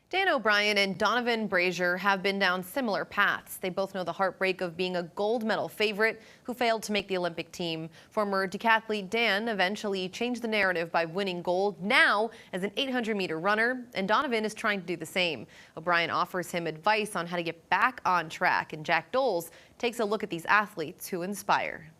Dan O'Brien and Donovan Brazier have been down similar paths. They both know the heartbreak of being a gold medal favorite who failed to make the Olympic team. Former decathlete Dan eventually changed the narrative by winning gold, now as an 800-meter runner, and Donovan is trying to do the same. O'Brien offers him advice on how to get back on track, and Jack Doles takes a look at these athletes who inspire.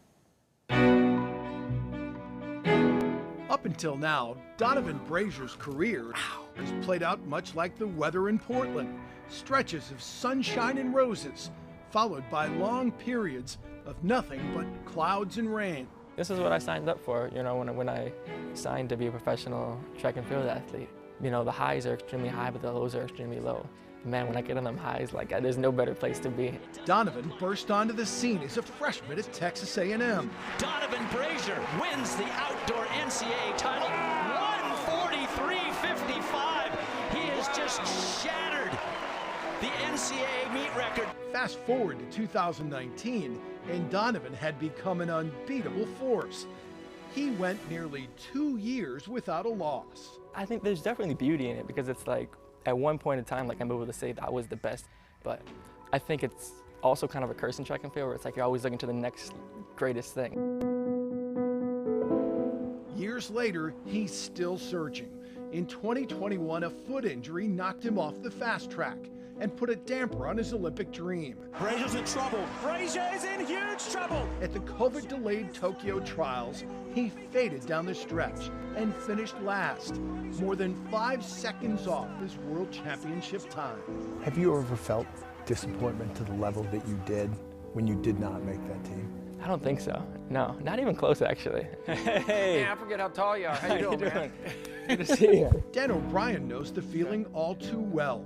Up until now, Donovan Brazier's career has played out much like the weather in Portland. Stretches of sunshine and roses, followed by long periods of nothing but clouds and rain. This is what I signed up for, when I signed to be a professional track and field athlete. The highs are extremely high, but the lows are extremely low. Man, when I get on them highs, there's no better place to be. Donovan burst onto the scene as a freshman at Texas A&M. Donovan Brazier wins the outdoor NCAA title, 1:43.55. He has just shattered the NCAA meet record. Fast forward to 2019, and Donovan had become an unbeatable force. He went nearly 2 years without a loss. I think there's definitely beauty in it because it's at one point in time, I'm able to say that I was the best, but I think it's also kind of a curse in track and field where it's you're always looking to the next greatest thing. Years later, he's still searching. In 2021, a foot injury knocked him off the fast track and put a damper on his Olympic dream. Brazier's in trouble. Brazier is in huge trouble. At the COVID-delayed Tokyo trials, he faded down the stretch and finished last, more than 5 seconds off his world championship time. Have you ever felt disappointment to the level that you did when you did not make that team? I don't think so. No, not even close, actually. Hey. Man, I forget how tall you are. How you doing, man? Good to see you. Dan O'Brien knows the feeling all too well.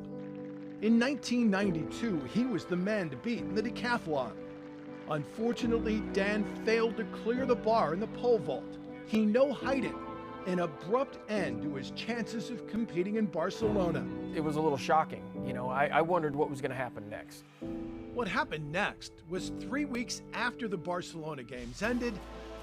In 1992, he was the man to beat in the decathlon. Unfortunately, Dan failed to clear the bar in the pole vault. He no-heighted, an abrupt end to his chances of competing in Barcelona. It was a little shocking. I wondered what was going to happen next. What happened next was 3 weeks after the Barcelona games ended,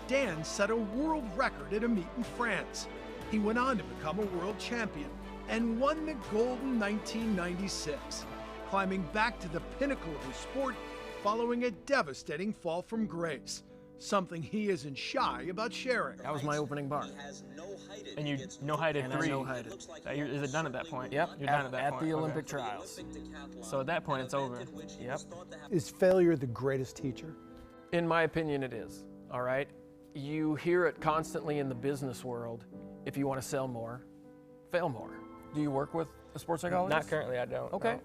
Dan set a world record at a meet in France. He went on to become a world champion and won the gold in 1996, climbing back to the pinnacle of his sport following a devastating fall from grace, something he isn't shy about sharing. That was my opening bar. And you no-heighted And 3. I no-heighted. Is it done at that point? Yep, You're done at that point. the Olympic trials. So at that point, it's over. Yep. Is failure the greatest teacher? In my opinion, it is, all right? You hear it constantly in the business world. If you want to sell more, fail more. Do you work with a sports psychologist? Not currently, I don't. Okay. No.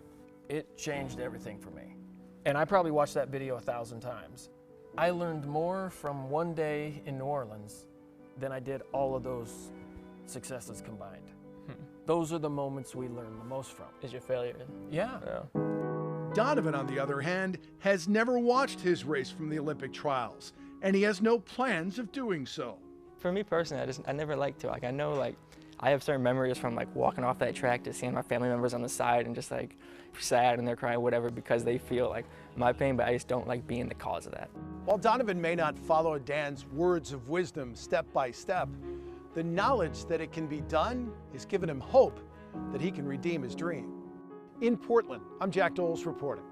It changed everything for me. And I probably watched that video 1,000 times. I learned more from one day in New Orleans than I did all of those successes combined. Those are the moments we learn the most from. Is your failure? Yeah. Donovan, on the other hand, has never watched his race from the Olympic trials, and he has no plans of doing so. For me personally, I never liked to. I know I have certain memories from walking off that track to seeing my family members on the side and just sad and they're crying, whatever, because they feel my pain, but I just don't like being the cause of that. While Donovan may not follow Dan's words of wisdom step by step, the knowledge that it can be done has given him hope that he can redeem his dream. In Portland, I'm Jack Doles reporting.